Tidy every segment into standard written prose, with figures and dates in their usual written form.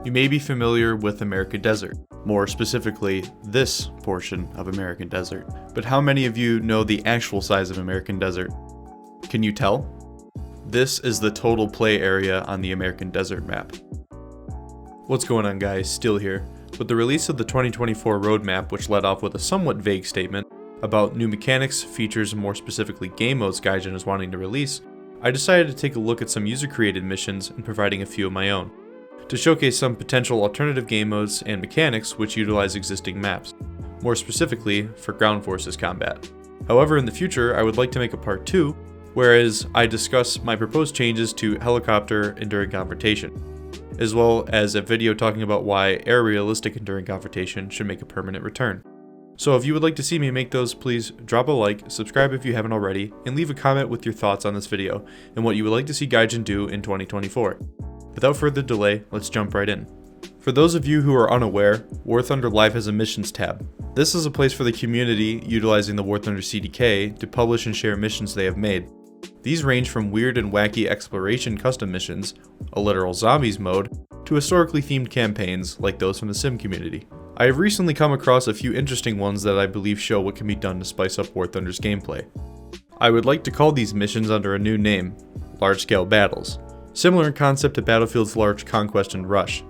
You may be familiar with American Desert, more specifically this portion of American Desert. But how many of you know the actual size of American Desert? Can you tell? This is the total play area on the American Desert map. What's going on, guys? Steel here. With the release of the 2024 roadmap, which led off with a somewhat vague statement about new mechanics, features, and more specifically game modes Gaijin is wanting to release, I decided to take a look at some user-created missions and providing a few of my own, to showcase some potential alternative game modes and mechanics which utilize existing maps, more specifically for ground forces combat. However, in the future, I would like to make a part 2, whereas I discuss my proposed changes to helicopter enduring confrontation, as well as a video talking about why air realistic enduring confrontation should make a permanent return. So if you would like to see me make those, please drop a like, subscribe if you haven't already, and leave a comment with your thoughts on this video and what you would like to see Gaijin do in 2024. Without further delay, let's jump right in. For those of you who are unaware, War Thunder Live has a missions tab. This is a place for the community utilizing the War Thunder CDK to publish and share missions they have made. These range from weird and wacky exploration custom missions, a literal zombies mode, to historically themed campaigns like those from the sim community. I have recently come across a few interesting ones that I believe show what can be done to spice up War Thunder's gameplay. I would like to call these missions under a new name, Large Scale Battles, similar in concept to Battlefield's Large Conquest and Rush.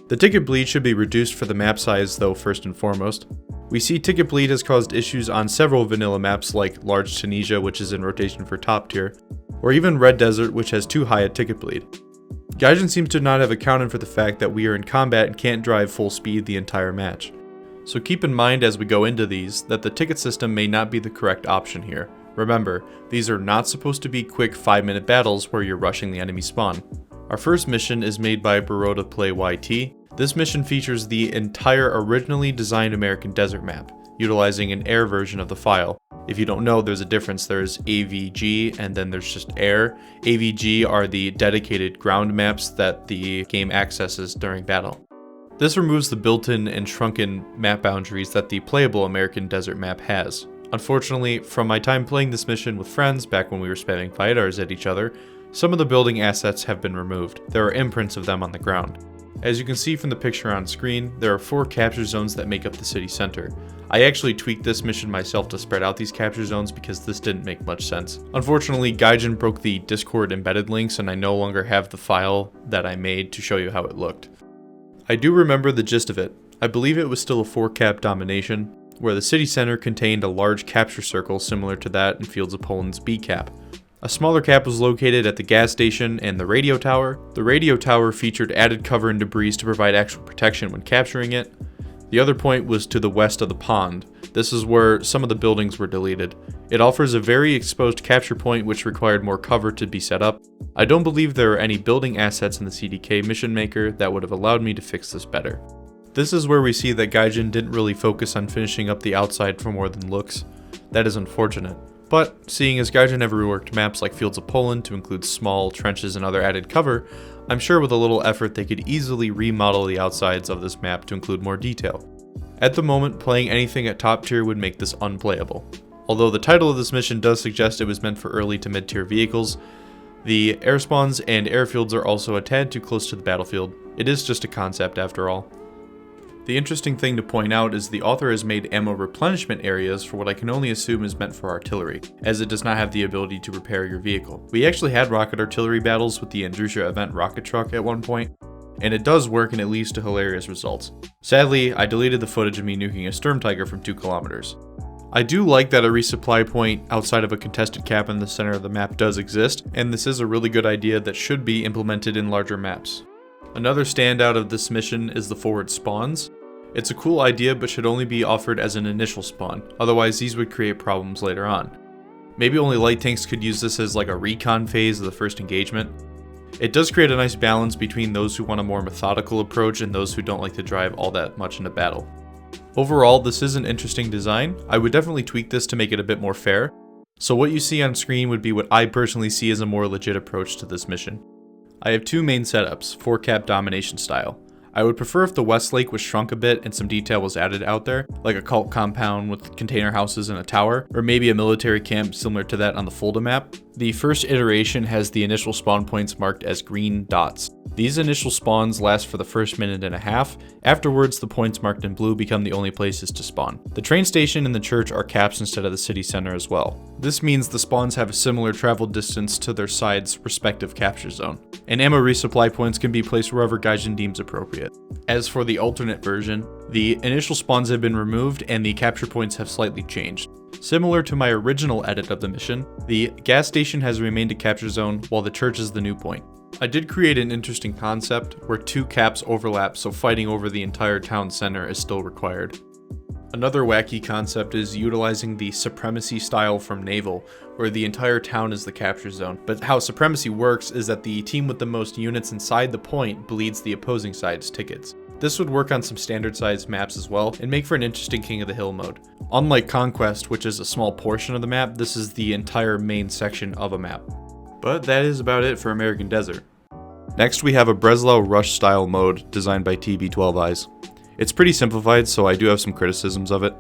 The ticket bleed should be reduced for the map size though first and foremost. We see ticket bleed has caused issues on several vanilla maps like Large Tunisia, which is in rotation for top tier, or even Red Desert, which has too high a ticket bleed. Gaijin seems to not have accounted for the fact that we are in combat and can't drive full speed the entire match. So keep in mind as we go into these that the ticket system may not be the correct option here. Remember, these are not supposed to be quick 5-minute battles where you're rushing the enemy spawn. Our first mission is made by Baroda Play YT. This mission features the entire originally designed American Desert map, utilizing an air version of the file. If you don't know, there's a difference. There's AVG and then there's just air. AVG are the dedicated ground maps that the game accesses during battle. This removes the built-in and shrunken map boundaries that the playable American Desert map has. Unfortunately, from my time playing this mission with friends back when we were spamming Vidars at each other, some of the building assets have been removed. There are imprints of them on the ground. As you can see from the picture on screen, there are 4 capture zones that make up the city center. I actually tweaked this mission myself to spread out these capture zones because this didn't make much sense. Unfortunately, Gaijin broke the Discord embedded links and I no longer have the file that I made to show you how it looked. I do remember the gist of it. I believe it was still a 4-cap domination, where the city center contained a large capture circle similar to that in Fields of Poland's B cap. A smaller cap was located at the gas station and the radio tower. The radio tower featured added cover and debris to provide actual protection when capturing it. The other point was to the west of the pond. This is where some of the buildings were deleted. It offers a very exposed capture point which required more cover to be set up. I don't believe there are any building assets in the CDK mission maker that would have allowed me to fix this better. This is where we see that Gaijin didn't really focus on finishing up the outside for more than looks. That is unfortunate. But, seeing as Gaijin never reworked maps like Fields of Poland to include small trenches and other added cover, I'm sure with a little effort they could easily remodel the outsides of this map to include more detail. At the moment, playing anything at top tier would make this unplayable. Although the title of this mission does suggest it was meant for early to mid tier vehicles, the air spawns and airfields are also a tad too close to the battlefield. It is just a concept after all. The interesting thing to point out is the author has made ammo replenishment areas for what I can only assume is meant for artillery, as it does not have the ability to repair your vehicle. We actually had rocket artillery battles with the Andrusha event rocket truck at one point, and it does work and it leads to hilarious results. Sadly, I deleted the footage of me nuking a Sturm Tiger from 2 kilometers. I do like that a resupply point outside of a contested cap in the center of the map does exist, and this is a really good idea that should be implemented in larger maps. Another standout of this mission is the forward spawns. It's a cool idea but should only be offered as an initial spawn, otherwise these would create problems later on. Maybe only light tanks could use this as like a recon phase of the first engagement. It does create a nice balance between those who want a more methodical approach and those who don't like to drive all that much into battle. Overall, this is an interesting design. I would definitely tweak this to make it a bit more fair. So what you see on screen would be what I personally see as a more legit approach to this mission. I have 2 main setups, 4-cap domination style. I would prefer if the West Lake was shrunk a bit and some detail was added out there, like a cult compound with container houses and a tower, or maybe a military camp similar to that on the Fulda map. The first iteration has the initial spawn points marked as green dots. These initial spawns last for the first minute and a half. Afterwards, the points marked in blue become the only places to spawn. The train station and the church are caps instead of the city center as well. This means the spawns have a similar travel distance to their side's respective capture zone. And ammo resupply points can be placed wherever Gaijin deems appropriate. As for the alternate version, the initial spawns have been removed and the capture points have slightly changed. Similar to my original edit of the mission, the gas station has remained a capture zone while the church is the new point. I did create an interesting concept where two caps overlap, so fighting over the entire town center is still required. Another wacky concept is utilizing the Supremacy style from Naval, where the entire town is the capture zone. But how Supremacy works is that the team with the most units inside the point bleeds the opposing side's tickets. This would work on some standard sized maps as well, and make for an interesting King of the Hill mode. Unlike Conquest, which is a small portion of the map, this is the entire main section of a map. But that is about it for American Desert. Next we have a Breslau Rush style mode designed by TB12eyes. It's pretty simplified, so I do have some criticisms of it.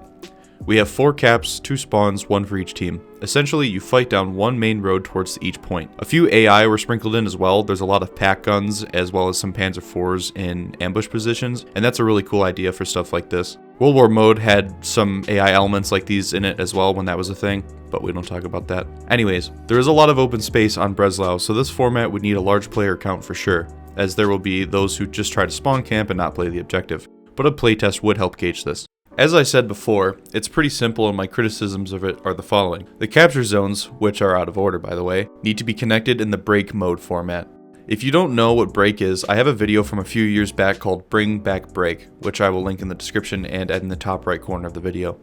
We have 4 caps, 2 spawns, 1 for each team. Essentially, you fight down one main road towards each point. A few AI were sprinkled in as well. There's a lot of pack guns, as well as some Panzer IVs in ambush positions, and that's a really cool idea for stuff like this. World War mode had some AI elements like these in it as well when that was a thing, but we don't talk about that. Anyways, there is a lot of open space on Breslau, so this format would need a large player count for sure, as there will be those who just try to spawn camp and not play the objective. But a playtest would help gauge this. As I said before, it's pretty simple and my criticisms of it are the following. The capture zones, which are out of order by the way, need to be connected in the break mode format. If you don't know what break is, I have a video from a few years back called Bring Back Break, which I will link in the description and in the top right corner of the video.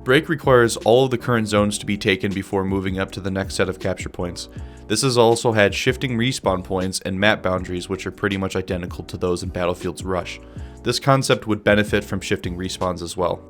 Break requires all of the current zones to be taken before moving up to the next set of capture points. This has also had shifting respawn points and map boundaries which are pretty much identical to those in Battlefield's Rush. This concept would benefit from shifting respawns as well.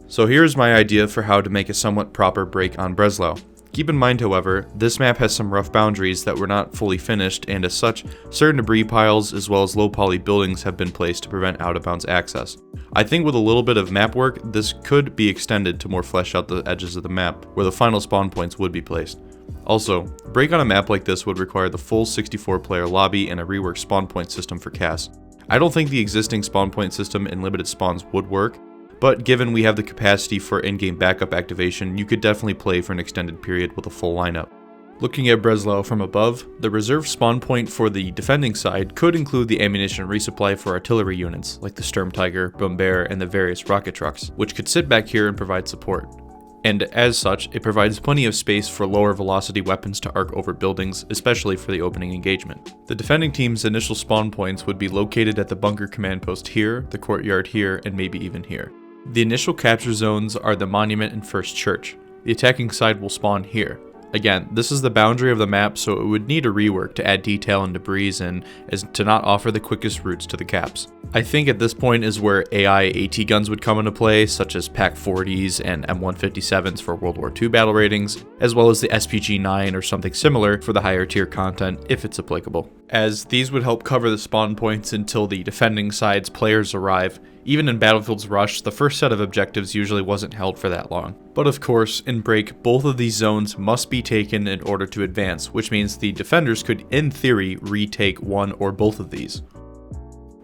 So here's my idea for how to make a somewhat proper break on Breslau. Keep in mind, however, this map has some rough boundaries that were not fully finished, and as such, certain debris piles as well as low poly buildings have been placed to prevent out-of-bounds access. I think with a little bit of map work, this could be extended to more flesh out the edges of the map, where the final spawn points would be placed. Also, break on a map like this would require the full 64-player lobby and a reworked spawn point system for CAS. I don't think the existing spawn point system in limited spawns would work, but given we have the capacity for in-game backup activation, you could definitely play for an extended period with a full lineup. Looking at Breslau from above, the reserve spawn point for the defending side could include the ammunition resupply for artillery units, like the Sturmtiger, Bomber, and the various rocket trucks, which could sit back here and provide support. And as such, it provides plenty of space for lower velocity weapons to arc over buildings, especially for the opening engagement. The defending team's initial spawn points would be located at the bunker command post here, the courtyard here, and maybe even here. The initial capture zones are the monument and first church. The attacking side will spawn here. Again, this is the boundary of the map, so it would need a rework to add detail and debris and as to not offer the quickest routes to the caps. I think at this point is where AI AT guns would come into play, such as PaK-40s and M157s for World War II battle ratings, as well as the SPG-9 or something similar for the higher tier content if it's applicable, as these would help cover the spawn points until the defending side's players arrive. Even in Battlefield's Rush, the first set of objectives usually wasn't held for that long. But of course, in Break, both of these zones must be taken in order to advance, which means the defenders could, in theory, retake one or both of these.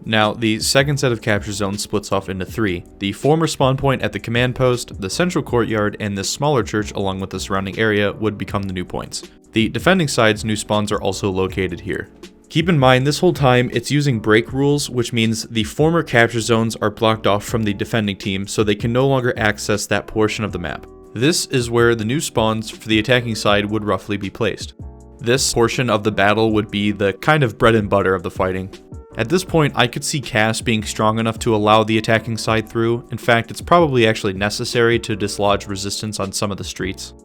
Now, the second set of capture zones splits off into 3. The former spawn point at the command post, the central courtyard, and this smaller church along with the surrounding area would become the new points. The defending side's new spawns are also located here. Keep in mind, this whole time it's using break rules, which means the former capture zones are blocked off from the defending team, so they can no longer access that portion of the map. This is where the new spawns for the attacking side would roughly be placed. This portion of the battle would be the kind of bread and butter of the fighting. At this point, I could see CAS being strong enough to allow the attacking side through. In fact, it's probably actually necessary to dislodge resistance on some of the streets.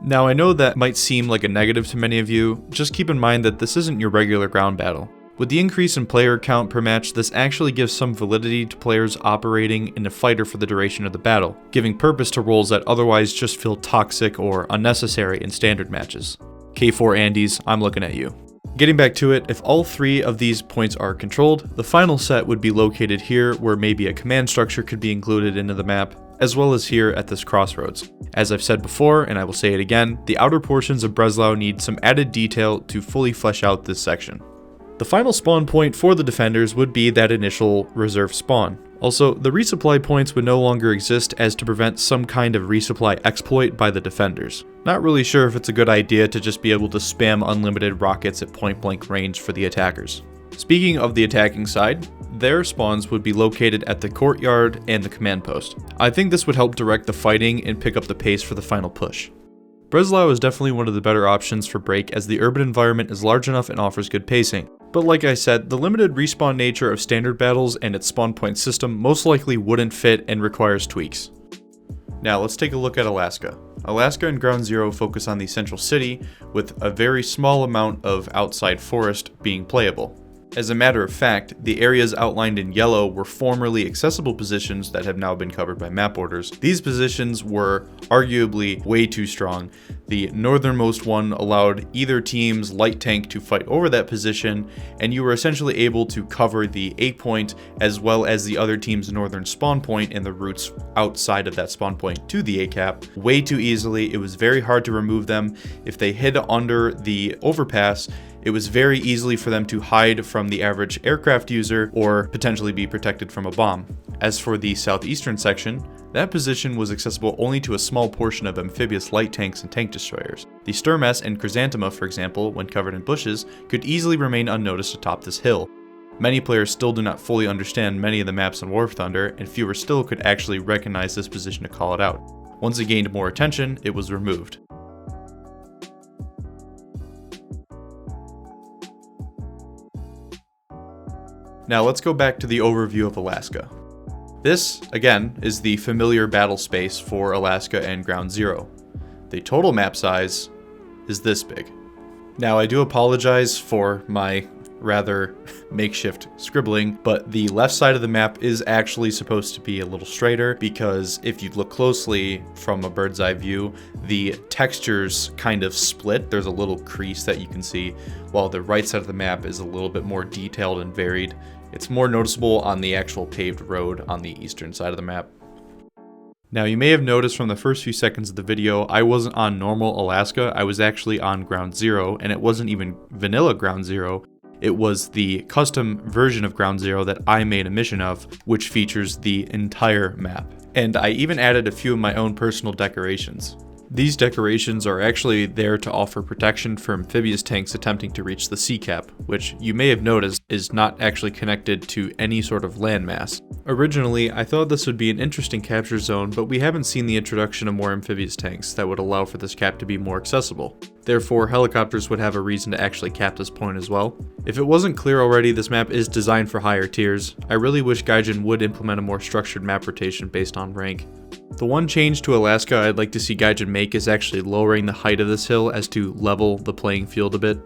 Now, I know that might seem like a negative to many of you. Just keep in mind that this isn't your regular ground battle. With the increase in player count per match, this actually gives some validity to players operating in a fighter for the duration of the battle, giving purpose to roles that otherwise just feel toxic or unnecessary in standard matches. K4 Andes, I'm looking at you. Getting back to it, if all 3 of these points are controlled, the final set would be located here, where maybe a command structure could be included into the map, as well as here at this crossroads. As I've said before, and I will say it again, the outer portions of Breslau need some added detail to fully flesh out this section. The final spawn point for the defenders would be that initial reserve spawn. Also, the resupply points would no longer exist as to prevent some kind of resupply exploit by the defenders. Not really sure if it's a good idea to just be able to spam unlimited rockets at point blank range for the attackers. Speaking of the attacking side, their spawns would be located at the courtyard and the command post. I think this would help direct the fighting and pick up the pace for the final push. Breslau is definitely one of the better options for break as the urban environment is large enough and offers good pacing. But like I said, the limited respawn nature of standard battles and its spawn point system most likely wouldn't fit and requires tweaks. Now let's take a look at Alaska. Alaska and Ground Zero focus on the central city, with a very small amount of outside forest being playable. As a matter of fact, the areas outlined in yellow were formerly accessible positions that have now been covered by map orders. These positions were arguably way too strong. The northernmost one allowed either team's light tank to fight over that position, and you were essentially able to cover the A point as well as the other team's northern spawn point and the routes outside of that spawn point to the A cap way too easily. It was very hard to remove them. If they hid under the overpass, it was very easily for them to hide from the average aircraft user or potentially be protected from a bomb. As for the southeastern section, that position was accessible only to a small portion of amphibious light tanks and tank destroyers. The Sturmess and Chrysanthema, for example, when covered in bushes, could easily remain unnoticed atop this hill. Many players still do not fully understand many of the maps in War Thunder, and fewer still could actually recognize this position to call it out. Once it gained more attention, it was removed. Now let's go back to the overview of Alaska. This, again, is the familiar battle space for Alaska and Ground Zero. The total map size is this big. Now I do apologize for my rather makeshift scribbling, but the left side of the map is actually supposed to be a little straighter because if you look closely from a bird's eye view, the textures kind of split. There's a little crease that you can see, while the right side of the map is a little bit more detailed and varied. It's more noticeable on the actual paved road on the eastern side of the map. Now you may have noticed from the first few seconds of the video, I wasn't on normal Alaska, I was actually on Ground Zero, and it wasn't even vanilla Ground Zero. It was the custom version of Ground Zero that I made a mission of, which features the entire map. And I even added a few of my own personal decorations. These decorations are actually there to offer protection for amphibious tanks attempting to reach the sea cap, which you may have noticed is not actually connected to any sort of landmass. Originally, I thought this would be an interesting capture zone, but we haven't seen the introduction of more amphibious tanks that would allow for this cap to be more accessible. Therefore, helicopters would have a reason to actually cap this point as well. If it wasn't clear already, this map is designed for higher tiers. I really wish Gaijin would implement a more structured map rotation based on rank. The one change to Alaska I'd like to see Gaijin make is actually lowering the height of this hill as to level the playing field a bit.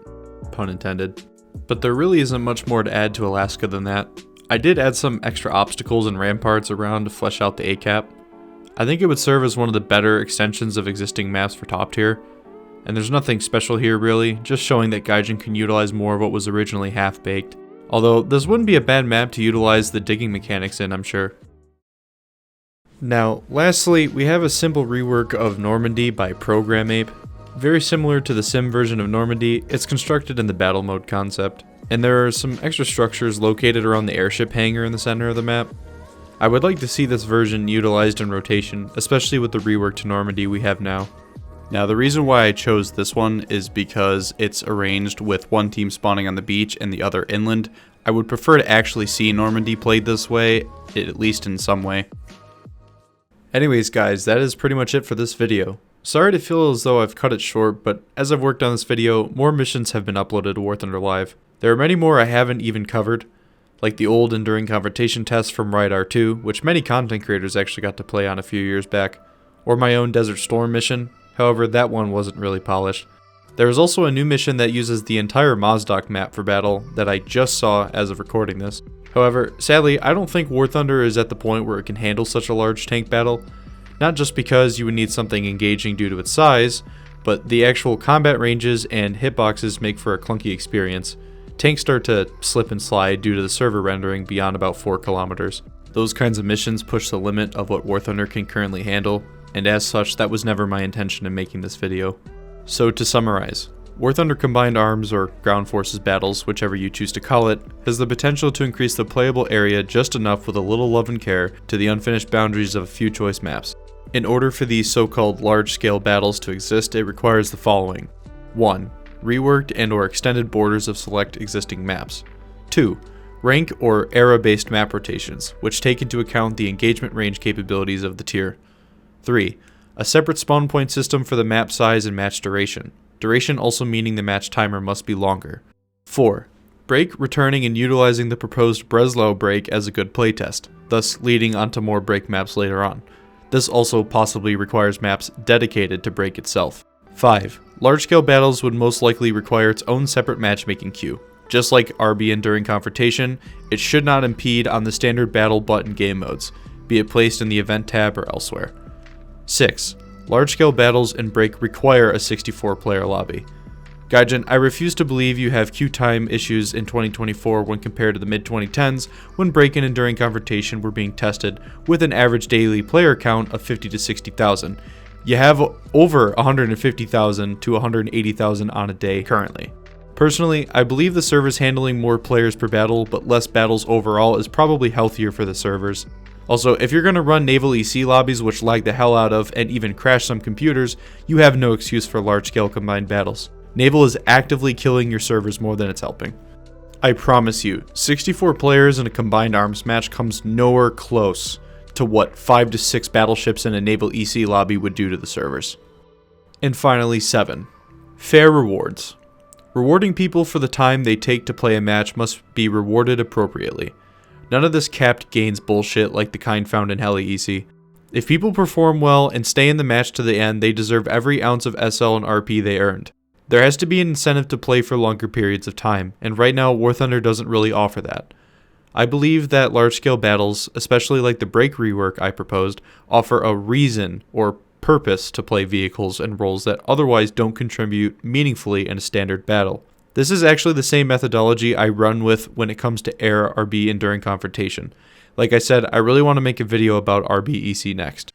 Pun intended. But there really isn't much more to add to Alaska than that. I did add some extra obstacles and ramparts around to flesh out the A cap. I think it would serve as one of the better extensions of existing maps for top tier. And there's nothing special here really, just showing that Gaijin can utilize more of what was originally half-baked. Although this wouldn't be a bad map to utilize the digging mechanics in, I'm sure. Now, lastly, we have a simple rework of Normandy by Program Ape. Very similar to the sim version of Normandy, it's constructed in the battle mode concept, and there are some extra structures located around the airship hangar in the center of the map. I would like to see this version utilized in rotation, especially with the rework to Normandy we have now. Now, the reason why I chose this one is because it's arranged with one team spawning on the beach and the other inland. I would prefer to actually see Normandy played this way, at least in some way. Anyways guys, that is pretty much it for this video. Sorry to feel as though I've cut it short, but as I've worked on this video, more missions have been uploaded to War Thunder Live. There are many more I haven't even covered, like the old Enduring Confrontation test from Riot R2, which many content creators actually got to play on a few years back, or my own Desert Storm mission, however that one wasn't really polished. There is also a new mission that uses the entire Mozdok map for battle that I just saw as of recording this. However, sadly, I don't think War Thunder is at the point where it can handle such a large tank battle, not just because you would need something engaging due to its size, but the actual combat ranges and hitboxes make for a clunky experience. Tanks start to slip and slide due to the server rendering beyond about 4 kilometers. Those kinds of missions push the limit of what War Thunder can currently handle, and as such, that was never my intention in making this video. So to summarize, War Thunder Combined Arms, or Ground Forces Battles, whichever you choose to call it, has the potential to increase the playable area just enough with a little love and care to the unfinished boundaries of a few choice maps. In order for these so-called large-scale battles to exist, it requires the following. 1. Reworked and/or extended borders of select existing maps. 2. Rank or era-based map rotations, which take into account the engagement range capabilities of the tier. 3. A separate spawn point system for the map size and match duration. Duration also meaning the match timer must be longer. 4. Break returning and utilizing the proposed Breslau break as a good playtest, thus leading onto more break maps later on. This also possibly requires maps dedicated to break itself. 5. Large-scale battles would most likely require its own separate matchmaking queue. Just like RB Enduring Confrontation, it should not impede on the standard battle button game modes, be it placed in the event tab or elsewhere. 6. Large-scale battles and break require a 64-player lobby. Gaijin, I refuse to believe you have queue time issues in 2024 when compared to the mid-2010s when break and Enduring Confrontation were being tested with an average daily player count of 50 to 60,000. You have over 150,000 to 180,000 on a day currently. Personally, I believe the servers handling more players per battle but less battles overall is probably healthier for the servers. Also, if you're going to run naval EC lobbies which lag the hell out of and even crash some computers, you have no excuse for large-scale combined battles. Naval is actively killing your servers more than it's helping. I promise you, 64 players in a combined arms match comes nowhere close to what 5 to 6 battleships in a naval EC lobby would do to the servers. And finally, 7. Fair rewards. Rewarding people for the time they take to play a match must be rewarded appropriately. None of this capped gains bullshit like the kind found in Heli EC. If people perform well and stay in the match to the end, they deserve every ounce of SL and RP they earned. There has to be an incentive to play for longer periods of time, and right now War Thunder doesn't really offer that. I believe that large-scale battles, especially like the break rework I proposed, offer a reason or purpose to play vehicles and roles that otherwise don't contribute meaningfully in a standard battle. This is actually the same methodology I run with when it comes to Air RB Enduring Confrontation. Like I said, I really want to make a video about RB EC next.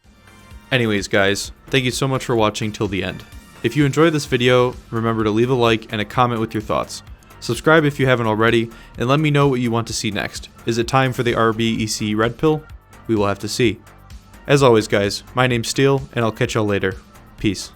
Anyways guys, thank you so much for watching till the end. If you enjoyed this video, remember to leave a like and a comment with your thoughts. Subscribe if you haven't already, and let me know what you want to see next. Is it time for the RB EC Red Pill? We will have to see. As always guys, my name's Steel, and I'll catch y'all later. Peace.